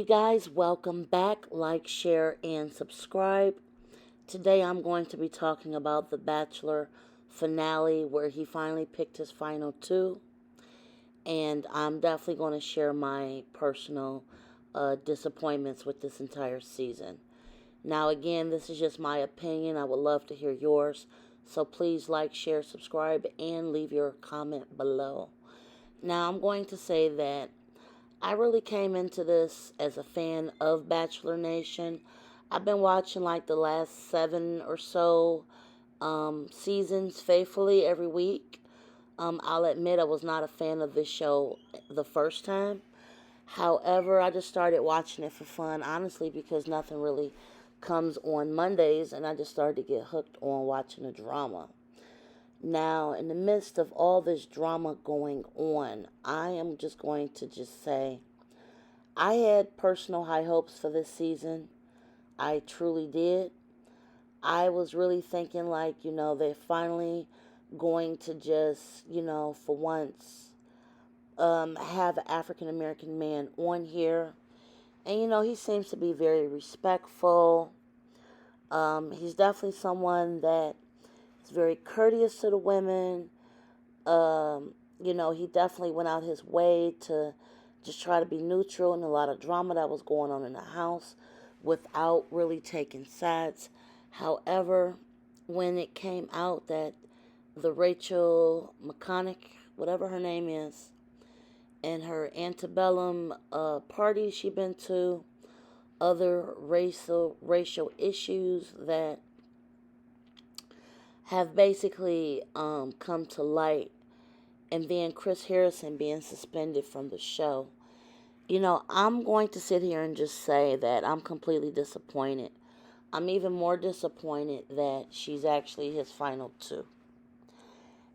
guys, welcome back. Like, share, and subscribe. Today I'm going to be talking about the Bachelor finale where he finally picked his final two. And I'm definitely going to share my personal disappointments with this entire season. Now, again, this is just my opinion. I would love to hear yours. So please like, share, subscribe, and leave your comment below. Now, I'm going to say that I really came into this as a fan of Bachelor Nation. I've been watching like the last 7 or so seasons faithfully every week. I'll admit I was not a fan of this show the first time. However, I just started watching it for fun, honestly, because nothing really comes on Mondays, and I just started to get hooked on watching the drama. Now, in the midst of all this drama going on, I am just going to just say I had personal high hopes for this season. I truly did. I was really thinking like, they're finally going to just, for once, have an African American man on here. And, he seems to be very respectful. He's definitely someone that is very courteous to the women. He definitely went out his way to just try to be neutral in a lot of drama that was going on in the house without really taking sides. However, when it came out that the Rachel McConaughey, whatever her name is, and her antebellum party she been to, other racial issues that have basically come to light, and then Chris Harrison being suspended from the show. I'm going to sit here and just say that I'm completely disappointed. I'm even more disappointed that she's actually his final two.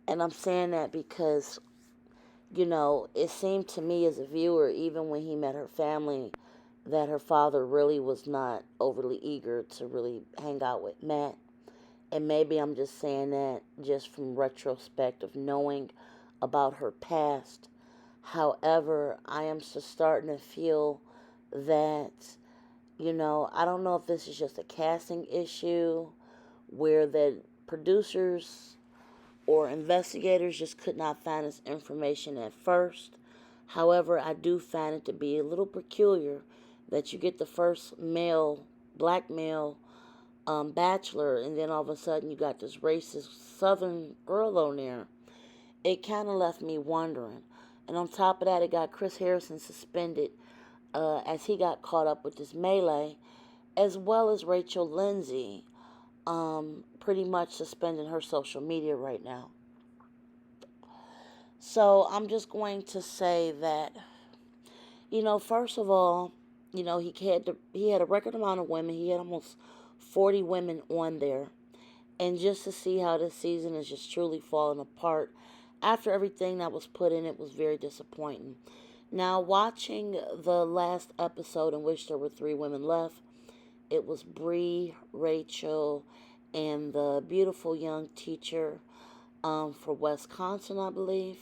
And I'm saying that because, it seemed to me as a viewer, even when he met her family, that her father really was not overly eager to really hang out with Matt. And maybe I'm just saying that just from retrospect of knowing about her past. However, I am just starting to feel that, I don't know if this is just a casting issue where the producers or investigators just could not find this information at first. However, I do find it to be a little peculiar that you get the first black male bachelor, and then all of a sudden you got this racist southern girl on there. It kind of left me wondering. And on top of that, it got Chris Harrison suspended as he got caught up with this melee, as well as Rachel Lindsay pretty much suspending her social media right now. So I'm just going to say that, first of all, he had a record amount of women. He had almost 40 women on there. And just to see how this season is just truly falling apart after everything that was put in, it was very disappointing. Now, watching the last episode in which there were 3 women left, it was Bree, Rachel, and the beautiful young teacher for Wisconsin, I believe.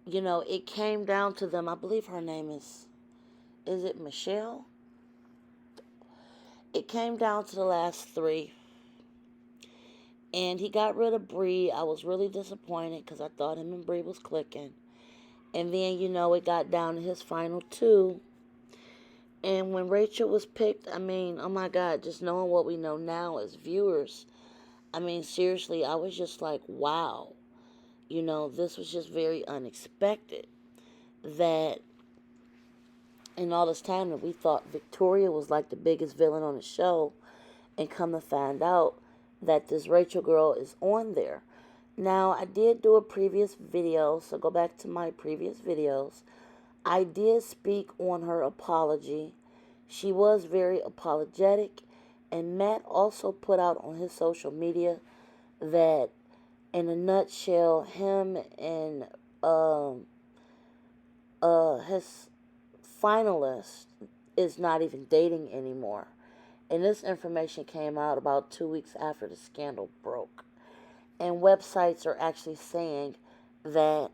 It came down to them. I believe her name is it Michelle? It came down to the last 3. And he got rid of Bree. I was really disappointed because I thought him and Bree was clicking. And then, it got down to his final 2. And when Rachel was picked, oh my God, just knowing what we know now as viewers, seriously, I was just like, wow. This was just very unexpected. That in all this time that we thought Victoria was like the biggest villain on the show, and come to find out that this Rachel girl is on there. Now, I did do a previous video, so go back to my previous videos. I did speak on her apology. She was very apologetic, and Matt also put out on his social media that, in a nutshell, him and his finalist is not even dating anymore. And this information came out about 2 weeks after the scandal broke. And websites are actually saying that,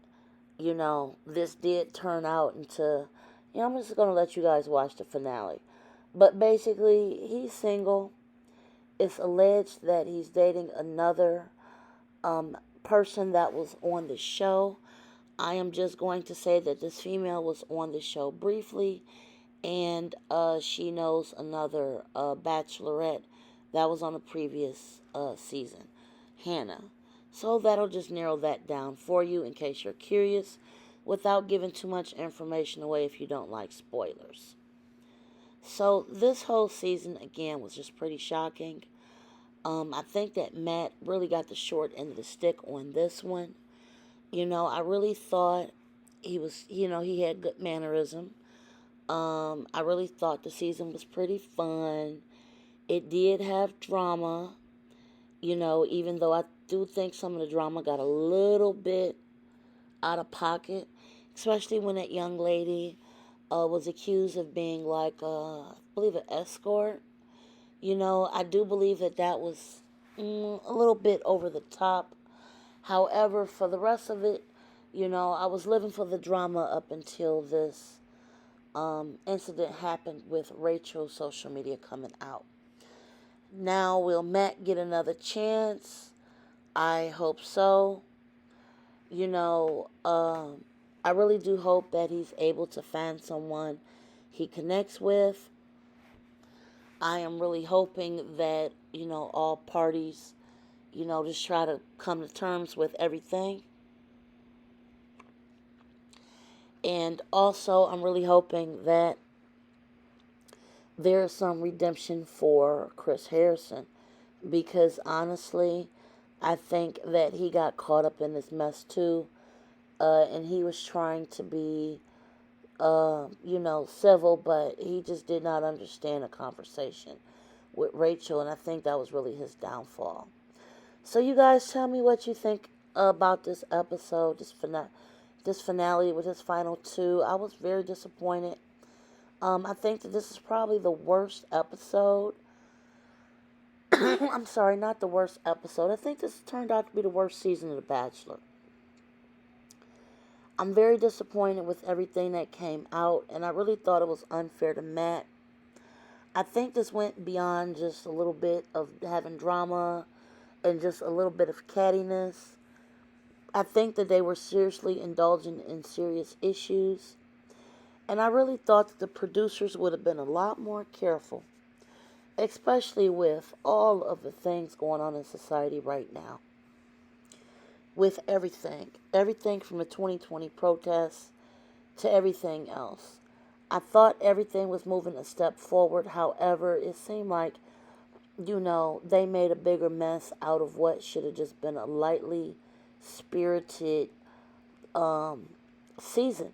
this did turn out into, I'm just going to let you guys watch the finale. But basically, he's single. It's alleged that he's dating another person that was on the show. I am just going to say that this female was on the show briefly, and she knows another bachelorette that was on a previous season, Hannah. So that'll just narrow that down for you in case you're curious, without giving too much information away if you don't like spoilers. So this whole season again was just pretty shocking. I think that Matt really got the short end of the stick on this one. I really thought he had good mannerism. I really thought the season was pretty fun. It did have drama, even though I do think some of the drama got a little bit out of pocket, especially when that young lady was accused of being like, I believe, an escort. I do believe that was a little bit over the top. However, for the rest of it, I was living for the drama up until this incident happened with Rachel's social media coming out. Now, will Matt get another chance? I hope so. You know, I really do hope that he's able to find someone he connects with. I am really hoping that, all parties, just try to come to terms with everything. And also, I'm really hoping that there's some redemption for Chris Harrison, because honestly, I think that he got caught up in this mess too, and he was trying to be, civil, but he just did not understand a conversation with Rachel, and I think that was really his downfall. So you guys tell me what you think about this episode, this finale with his final two. I was very disappointed. I think that this is probably the worst episode. I'm sorry, not the worst episode. I think this turned out to be the worst season of The Bachelor. I'm very disappointed with everything that came out, and I really thought it was unfair to Matt. I think this went beyond just a little bit of having drama and just a little bit of cattiness. I think that they were seriously indulging in serious issues. And I really thought that the producers would have been a lot more careful, especially with all of the things going on in society right now. With everything from the 2020 protests to everything else. I thought everything was moving a step forward. However, it seemed like, they made a bigger mess out of what should have just been a lightly spirited season.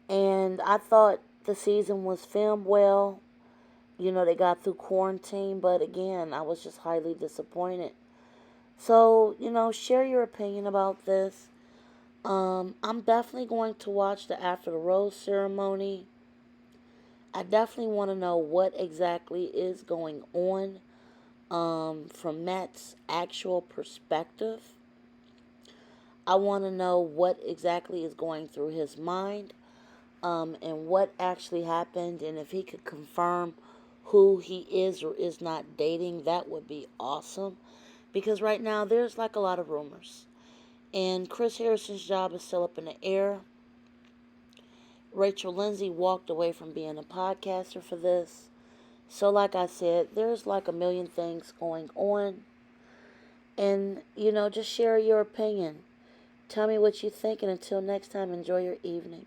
And I thought the season was filmed well. They got through quarantine, but again, I was just highly disappointed. So, share your opinion about this. I'm definitely going to watch the After the Rose ceremony. I definitely want to know what exactly is going on from Matt's actual perspective. I want to know what exactly is going through his mind, and what actually happened, and if he could confirm who he is or is not dating, that would be awesome. Because right now, there's like a lot of rumors. And Chris Harrison's job is still up in the air. Rachel Lindsay walked away from being a podcaster for this. So like I said, there's like a million things going on. And, just share your opinion. Tell me what you think, and until next time, enjoy your evening.